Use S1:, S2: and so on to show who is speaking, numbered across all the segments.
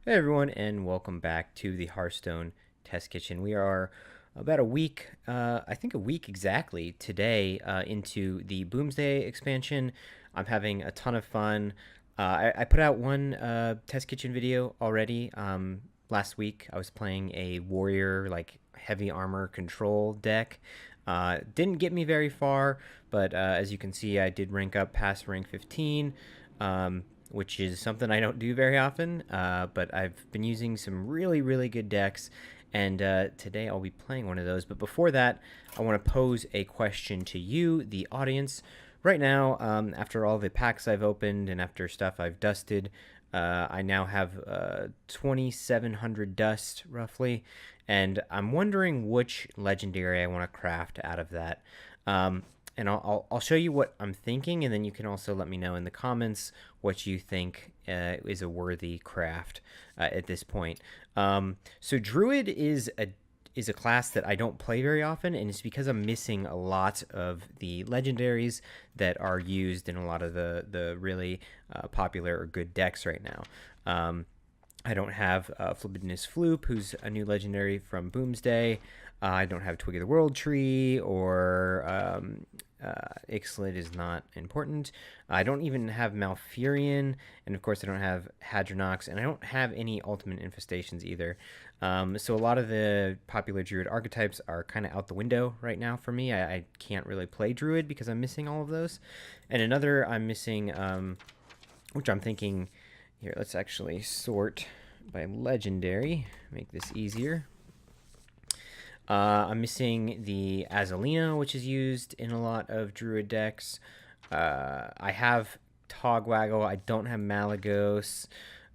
S1: Hey everyone, and welcome back to the Hearthstone Test Kitchen. We are about a week, I think a week exactly today, into the Boomsday expansion. I'm having a ton of fun. I put out one Test Kitchen video already last week. I was playing a warrior, like heavy armor control deck. Didn't get me very far, but as you can see, I did rank up past rank 15. Which is something I don't do very often. But I've been using some really good decks, and today I'll be playing one of those. But before that, I want to pose a question to you, the audience. Right now, after all the packs I've opened and after stuff I've dusted, I now have 2,700 dust roughly, and I'm wondering which legendary I want to craft out of that. And I'll show you what I'm thinking, and then you can also let me know in the comments what you think is a worthy craft at this point. So Druid is a class that I don't play very often, and it's because I'm missing a lot of the legendaries that are used in a lot of the really popular or good decks right now. I don't have Flibidinous Floop, who's a new legendary from Boomsday. I don't have Twig of the World Tree, or Ixalit is not important. I don't even have Malfurion, and of course I don't have Hadronox, and I don't have any Ultimate Infestations either. So a lot of the popular Druid archetypes are kind of out the window right now for me. I can't really play Druid because I'm missing all of those. And another I'm missing, which I'm thinking, here, let's actually sort by legendary, make this easier. I'm missing the Azalina, which is used in a lot of Druid decks. I have Togwaggle. I don't have Malagos.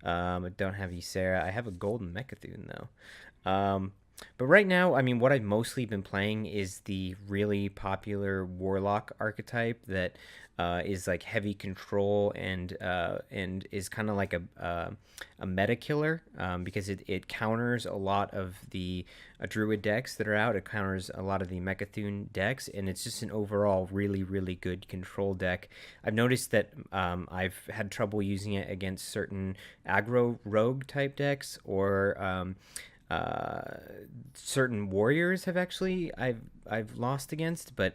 S1: I don't have Ysera. I have a Golden Mecha'thun, though. But right now, I mean, what I've mostly been playing is the really popular Warlock archetype that is like heavy control and is kind of like a meta killer because it counters a lot of the Druid decks that are out. It counters a lot of the Mecha'thun decks, and it's just an overall really good control deck. I've noticed that I've had trouble using it against certain aggro rogue type decks, or certain warriors have actually I've lost against, but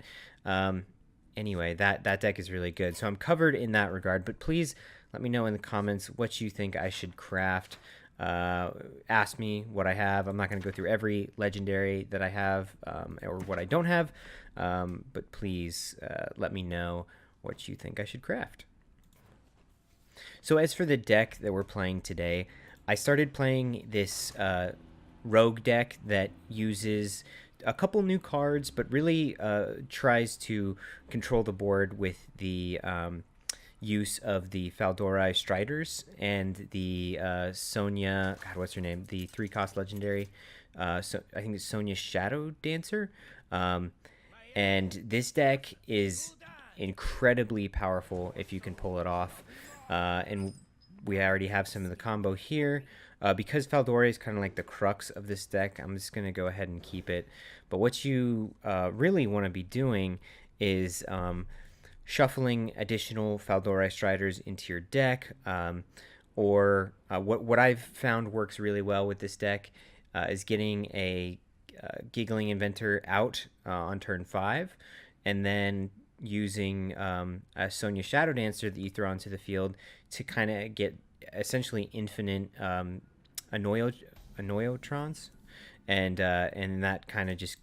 S1: anyway, that deck is really good. So I'm covered in that regard. But please let me know in the comments what you think I should craft. Ask me what I have. I'm not going to go through every legendary that I have or what I don't have, but please let me know what you think I should craft. So as for the deck that we're playing today, I started playing this rogue deck that uses a couple new cards, but really tries to control the board with the use of the Faldori Striders and the Sonya. God, what's her name? The 3-cost legendary. So I think it's Sonya Shadow Dancer. And this deck is incredibly powerful if you can pull it off. And we already have some of the combo here. Because Faldori is kind of like the crux of this deck, I'm just going to go ahead and keep it. But what you really want to be doing is shuffling additional Faldori Striders into your deck. Or what I've found works really well with this deck is getting a Giggling Inventor out on turn 5, and then using a Sonya Shadow Dancer that you throw onto the field to kind of get essentially infinite Annoyotrons, and that kind of just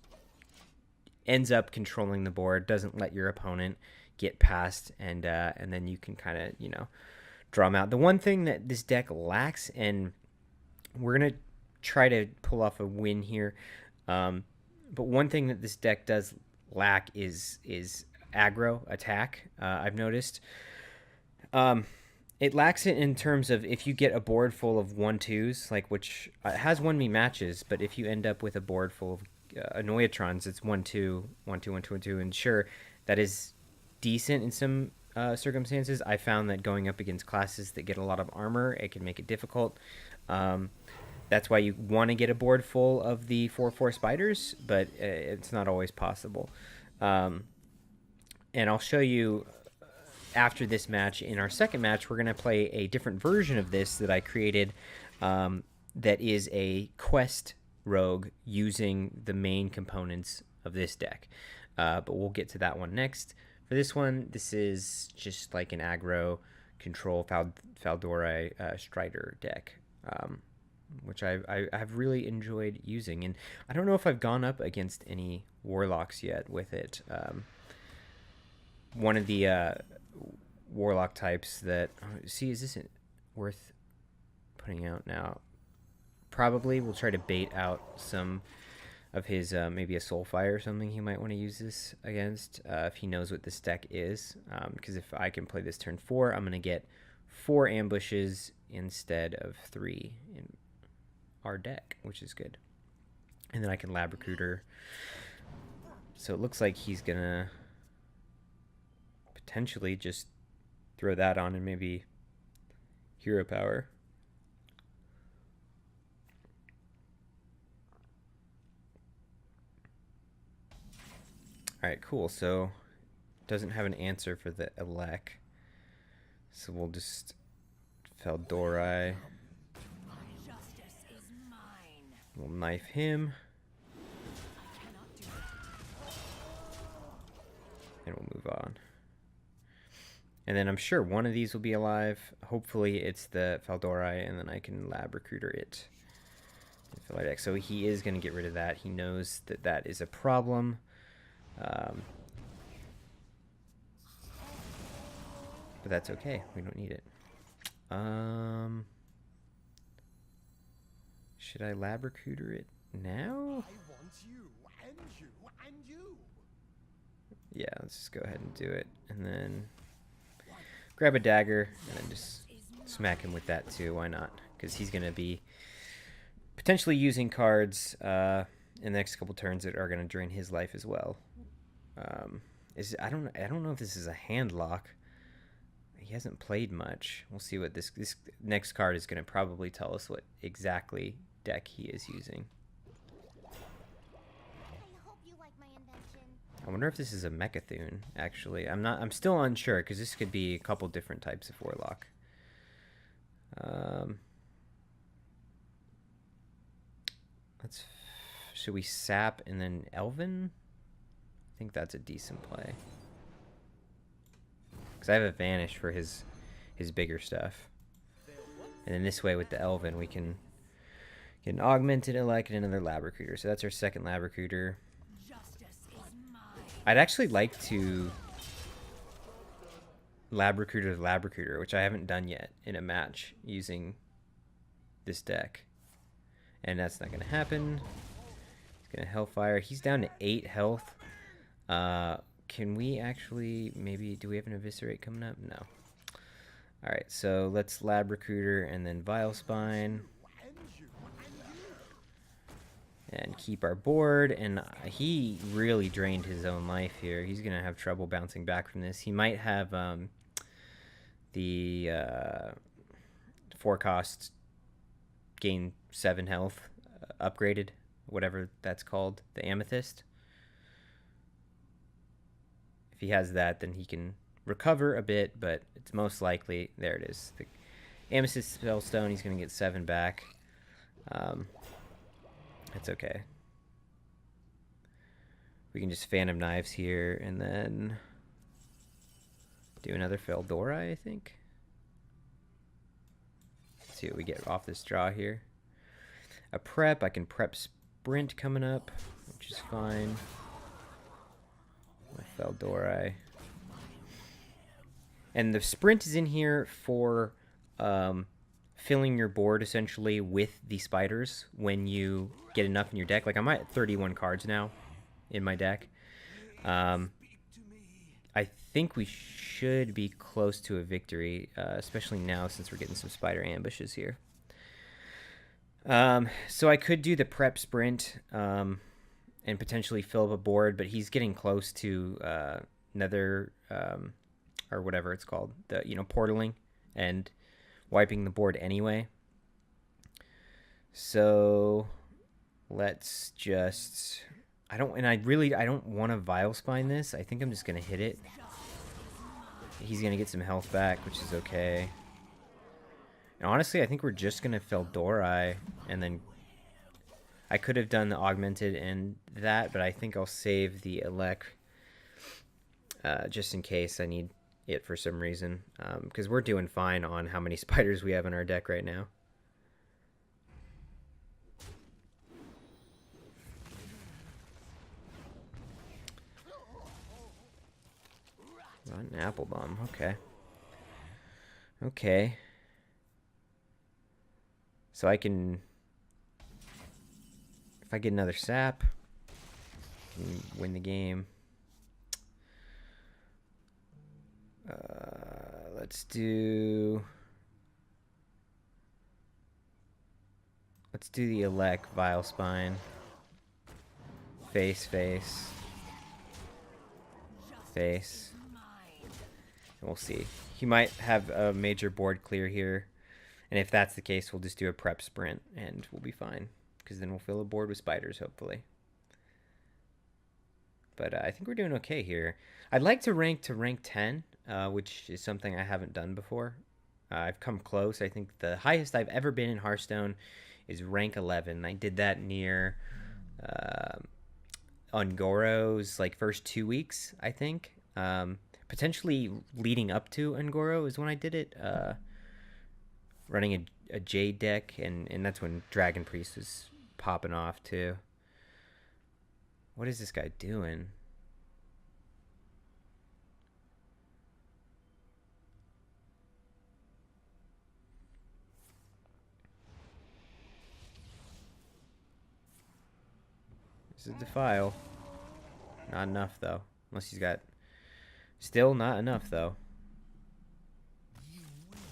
S1: ends up controlling the board, doesn't let your opponent get past, and then you can kind of draw them out. The one thing that this deck lacks, and we're gonna try to pull off a win here, but one thing that this deck does lack is aggro attack. I've noticed. It lacks it in terms of if you get a board full of 1/2s, like which has won me matches, but if you end up with a board full of Annoyatrons, it's 1/2, 1/2, 1/2, 1/2, and sure, that is decent in some circumstances. I found that going up against classes that get a lot of armor, it can make it difficult. That's why you want to get a board full of the 4/4 spiders, but it's not always possible. And I'll show you after this match. In our second match, we're going to play a different version of this that I created that is a quest rogue using the main components of this deck. But we'll get to that one next. For this one, this is just like an aggro control Faldora Strider deck, which I've really enjoyed using. And I don't know if I've gone up against any Warlocks yet with it. One of the Warlock types that... see, is this worth putting out now? Probably. We'll try to bait out some of his, maybe a Soulfire or something he might want to use this against, if he knows what this deck is. Because if I can play this turn 4, I'm going to get 4 ambushes instead of 3 in our deck, which is good. And then I can Lab Recruiter. So it looks like he's going to potentially just throw that on and maybe Hero Power. Alright, cool. So, doesn't have an answer for the Elec. So we'll just Feldori. We'll knife him. And we'll move on. And then I'm sure one of these will be alive. Hopefully it's the Faldori, and then I can Lab Recruiter it. So he is going to get rid of that. He knows that that is a problem. But that's okay. We don't need it. Should I Lab Recruiter it now?
S2: I want you and you and you.
S1: Yeah, let's just go ahead and do it. And then grab a dagger and then just smack him with that too. Why not? Because he's going to be potentially using cards in the next couple turns that are going to drain his life as well. I don't know if this is a hand lock. He hasn't played much. We'll see what this next card is going to probably tell us what exactly deck he is using.
S3: I hope you like my invention.
S1: I wonder if this is a Mechathune, actually. I'm still unsure, because this could be a couple different types of Warlock. Should we sap and then Elven? I think that's a decent play. Because I have a Vanish for his bigger stuff. And then this way with the Elven, we can get an Augmented Elect and another Lab Recruiter. So that's our second Lab Recruiter. I'd actually like to Lab Recruiter, which I haven't done yet in a match using this deck. And that's not going to happen. He's going to Hellfire. He's down to 8 health. Can we actually, maybe, do we have an Eviscerate coming up? No. Alright, so let's Lab Recruiter and then Vile Spine. And keep our board. And he really drained his own life here. He's going to have trouble bouncing back from this. He might have the 4-cost gain 7 health upgraded, whatever that's called, the Amethyst. If he has that, then he can recover a bit, but it's most likely, there it is, the Amethyst Spellstone. He's going to get 7 back. That's okay. We can just Phantom Knives here and then do another Feldora, I think. Let's see what we get off this draw here. A prep. I can prep Sprint coming up, which is fine. My Feldora. And the Sprint is in here for filling your board essentially with the spiders when you get enough in your deck. Like I'm at 31 cards now in my deck. I think we should be close to a victory, especially now since we're getting some spider ambushes here. So I could do the prep sprint and potentially fill up a board, but he's getting close to nether or whatever it's called, the portaling and wiping the board anyway. So let's just I don't want to Vile Spine this. I think I'm just gonna hit it. He's gonna get some health back, which is okay. And honestly, I think we're just gonna Feldori, and then I could have done the augmented and that, but I think I'll save the elect just in case I need it for some reason, because we're doing fine on how many spiders we have in our deck right now. Rotten apple bomb. Okay. Okay. So I can, if I get another sap, I can win the game. Let's do the elect Vile Spine. Face. And we'll see. He might have a major board clear here. And if that's the case, we'll just do a prep sprint and we'll be fine. Because then we'll fill a board with spiders, hopefully. But I think we're doing okay here. I'd like to rank 10, which is something I haven't done before. I've come close. I think the highest I've ever been in Hearthstone is rank 11. I did that near Ungoro's like first 2 weeks, I think. Potentially leading up to Ungoro is when I did it. Running a Jade deck, and that's when Dragon Priest was popping off too. What is this guy doing? This is Defile. Not enough, though. Unless he's got... Still not enough, though.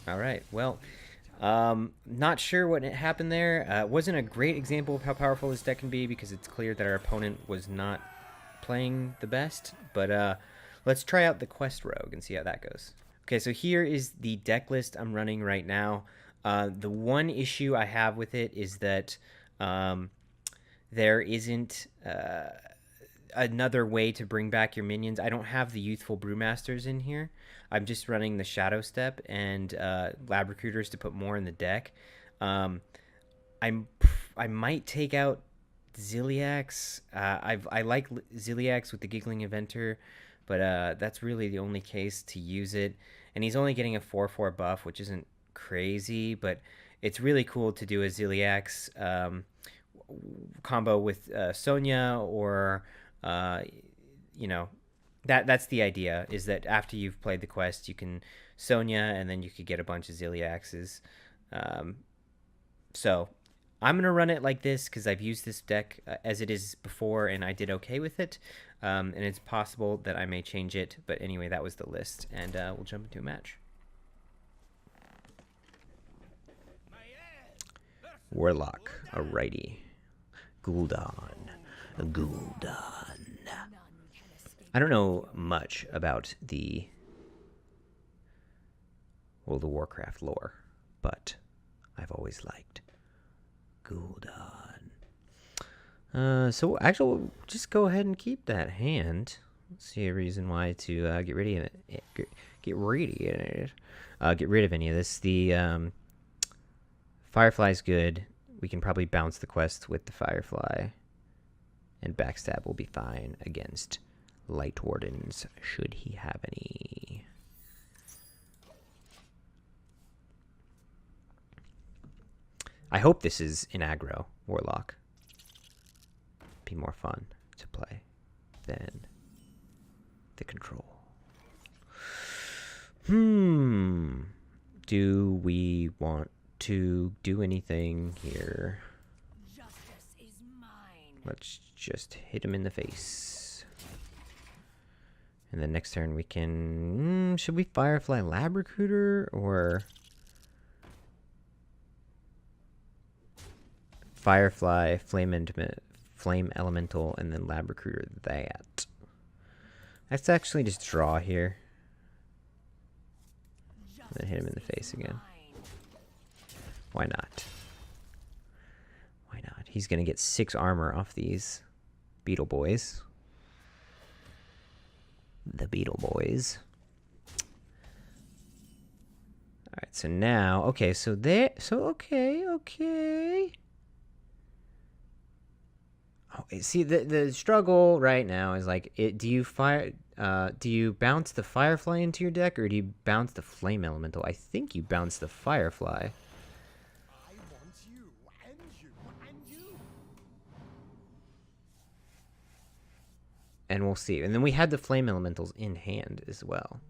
S1: Alright, well... not sure what happened there. Wasn't a great example of how powerful this deck can be because it's clear that our opponent was not playing the best. But let's try out the Quest Rogue and see how that goes. Okay, so here is the deck list I'm running right now. The one issue I have with it is that there isn't another way to bring back your minions. I don't have the Youthful Brewmasters in here. I'm just running the Shadow Step and Lab Recruiters to put more in the deck. I might take out Ziliax. I like Ziliax with the Giggling Inventor, but that's really the only case to use it. And he's only getting a 4/4 buff, which isn't crazy, but it's really cool to do a Ziliax combo with Sonya or you know, that's the idea, is that after you've played the quest, you can Sonya, and then you could get a bunch of Ziliaxes. So I'm going to run it like this because I've used this deck as it is before, and I did okay with it. And it's possible that I may change it. But anyway, that was the list, and we'll jump into a match. Warlock, a righty. Gul'dan. I don't know much about the World of Warcraft lore, but I've always liked Gul'dan. So actually, we'll just go ahead and keep that hand. See a reason why to get rid of it. Get rid of any of this. The Firefly's good. We can probably bounce the quest with the Firefly, and backstab will be fine against Light Wardens, should he have any. I hope this is an aggro Warlock. Be more fun to play than the control. Do we want to do anything here? Let's just hit him in the face. And then next turn we can... should we Firefly Lab Recruiter or... Firefly Flame Elemental and then Lab Recruiter that? Let's actually just draw here. And then hit him in the face again. Why not? Why not? He's going to get 6 armor off these Beetle Boys. The Beetle Boys. Alright, So now, okay, so there, so okay. Oh, see, the struggle right now is like, do you bounce the Firefly into your deck, or do you bounce the Flame Elemental? I think you bounce the Firefly.
S2: I want you and you and you.
S1: And we'll see. And then we had the Flame Elementals in hand as well.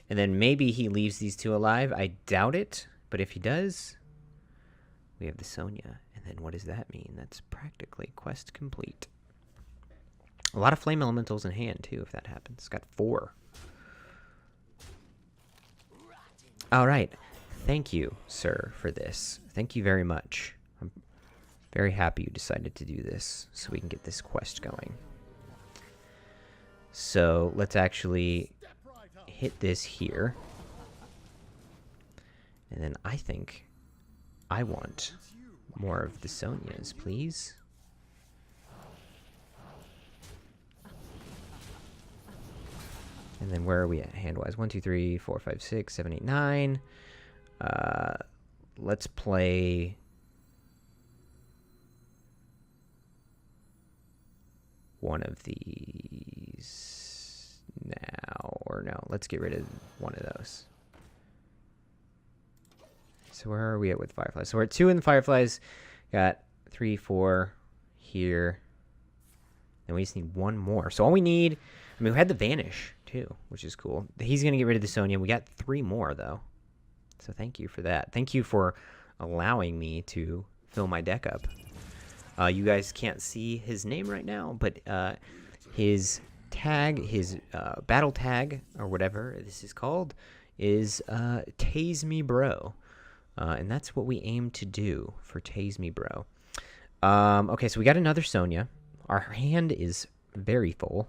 S1: And then maybe he leaves these two alive. I doubt it. But if he does, we have the Sonya. And then what does that mean? That's practically quest complete. A lot of Flame Elementals in hand, too, if that happens. It's got 4. All right. Thank you, sir, for this. Thank you very much. I'm very happy you decided to do this so we can get this quest going. So let's actually hit this here. And then I think I want more of the Sonyas, please. And then where are we at hand-wise? 1, 2, 3, 4, 5, 6, 7, 8, 9. Let's play one of these now. Or no, let's get rid of one of those. So where are we at with Fireflies? So we're at 2 in the Fireflies. Got 3, 4 here. And we just need 1 more. So all we need... I mean, we had the Vanish, too, which is cool. He's going to get rid of the Sonya. We got 3 more, though. So thank you for that. Thank you for allowing me to fill my deck up. You guys can't see his name right now, but his tag, his battle tag, or whatever this is called, is Tase Me Bro. And that's what we aim to do for Tase Me Bro. Okay, so we got another Sonya. Our hand is very full.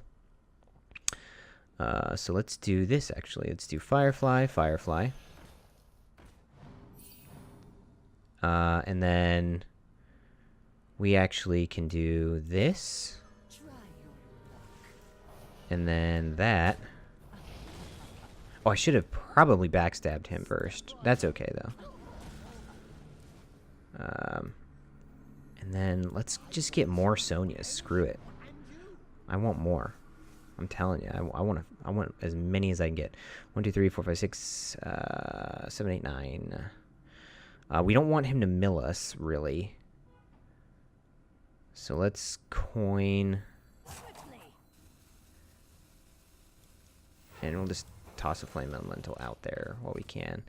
S1: So let's do this, actually. Let's do Firefly. And then we actually can do this. And then that. Oh, I should have probably backstabbed him first. That's okay, though. And then let's just get more Sonyas. Screw it. I want more. I'm telling you, I want as many as I can get. 1, 2, 3, 4, 5, 6, 7, 8, 9. We don't want him to mill us, really. So let's coin. And we'll just toss a Flame Elemental out there while we can.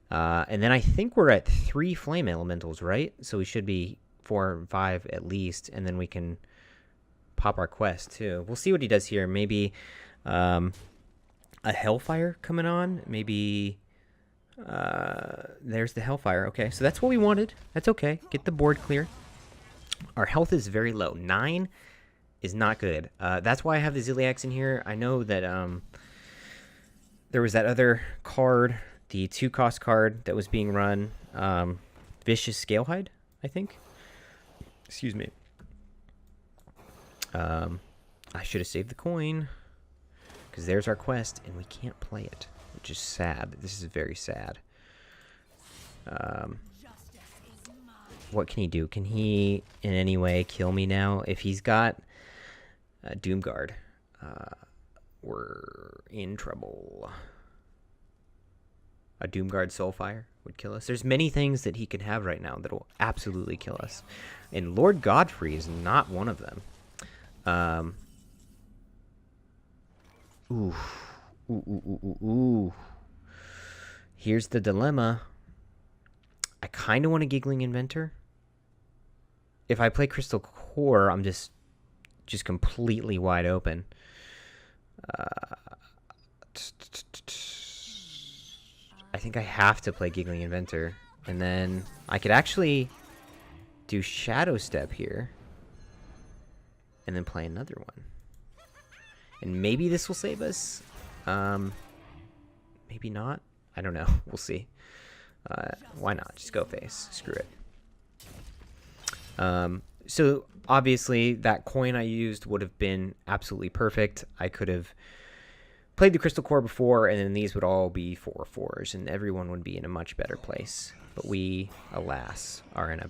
S1: And then I think we're at 3 Flame Elementals, right? So we should be 4 or 5 at least, and then we can pop our quest too. We'll see what he does here. Maybe a Hellfire coming on. Maybe there's the Hellfire. Okay, so that's what we wanted. That's okay. Get the board clear. Our health is very low. 9 is not good. That's why I have the Ziliax in here. I know that there was that other card, the 2-cost card that was being run. Vicious Scalehide, I think. Excuse me. I should have saved the coin, because there's our quest, and we can't play it, which is sad. This is very sad. What can he do? Can he, in any way, kill me now? If he's got Doomguard, we're in trouble. A Doomguard Soulfire would kill us. There's many things that he can have right now that will absolutely kill us. And Lord Godfrey is not one of them. Ooh. Here's the dilemma. I kind of want a Giggling Inventor. If I play Crystal Core, I'm just completely wide open. I think I have to play Giggling Inventor. And then I could actually do Shadow Step here. And then play another one. And maybe this will save us. Maybe not. I don't know. We'll see. Why not? Just go face. Screw it. So obviously that coin I used would have been absolutely perfect. I could have played the Crystal Core before, and then these would all be 4/4s, and everyone would be in a much better place. But we, alas, are in a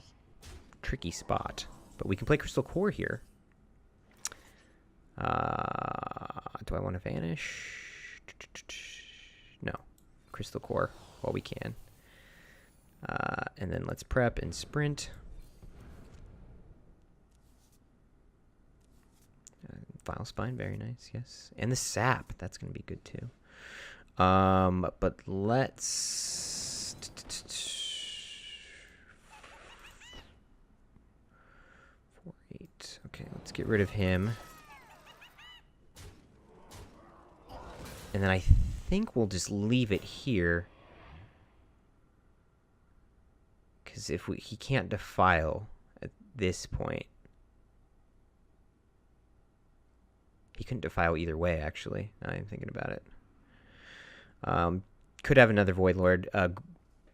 S1: tricky spot. But we can play Crystal Core here. Do I want to vanish? No. Crystal Core while we can. And then let's prep and sprint. Vile Spine, very nice, yes. And the Sap, that's going to be good too. But let's... 4/8. Okay, let's get rid of him. And then I think we'll just leave it here. Because if he can't defile at this point. He couldn't defile either way, actually. Now I'm thinking about it. Could have another Void Lord.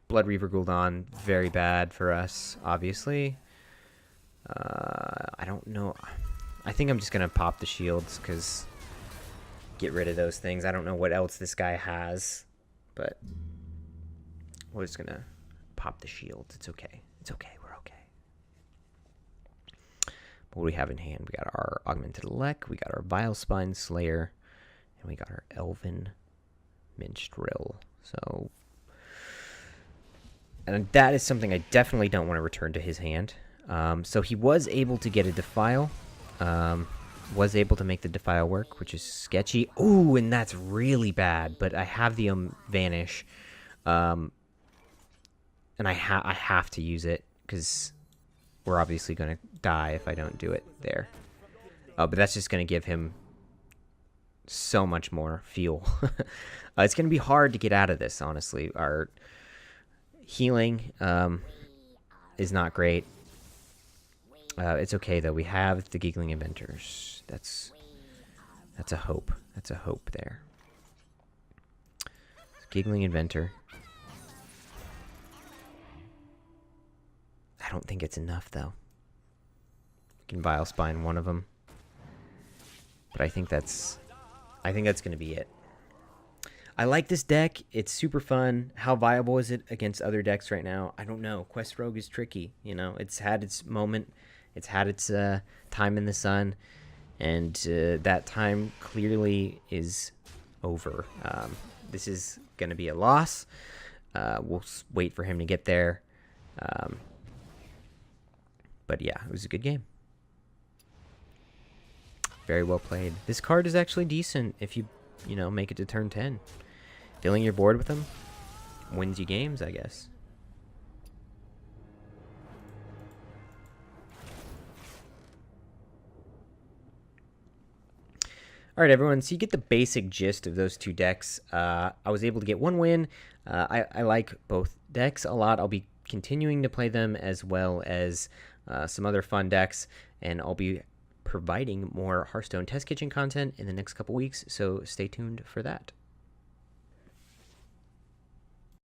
S1: Blood Reaver Gul'dan, very bad for us, obviously. I don't know. I think I'm just going to pop the shields, because get rid of those things. I don't know what else this guy has, but we're just going to pop the shields. It's okay. It's okay. We're okay. What do we have in hand? We got our Augmented Elect, we got our Vile Spine Slayer, and we got our Elven Minstrel. So, and that is something I definitely don't want to return to his hand. So he was able to get a Defile, was able to make the Defile work, which is sketchy. Ooh, and that's really bad, but I have the Vanish, and I have to use it, because we're obviously going to die if I don't do it there. But that's just going to give him so much more fuel. It's going to be hard to get out of this, honestly. Our healing is not great. It's okay, though. We have the Giggling Inventors. That's a hope. That's a hope there. Giggling Inventor. I don't think it's enough, though. We can Vile Spine one of them. But I think that's going to be it. I like this deck. It's super fun. How viable is it against other decks right now? I don't know. Quest Rogue is tricky. You know, it's had its moment. It's had its time in the sun. And that time clearly is over. This is going to be a loss. We'll wait for him to get there. But yeah, it was a good game. Very well played. This card is actually decent if you make it to turn 10. Filling your board with them wins you games, I guess. All right, everyone. So you get the basic gist of those two decks. I was able to get one win. I like both decks a lot. I'll be continuing to play them, as well as some other fun decks, and I'll be providing more Hearthstone Test Kitchen content in the next couple weeks, so stay tuned for that.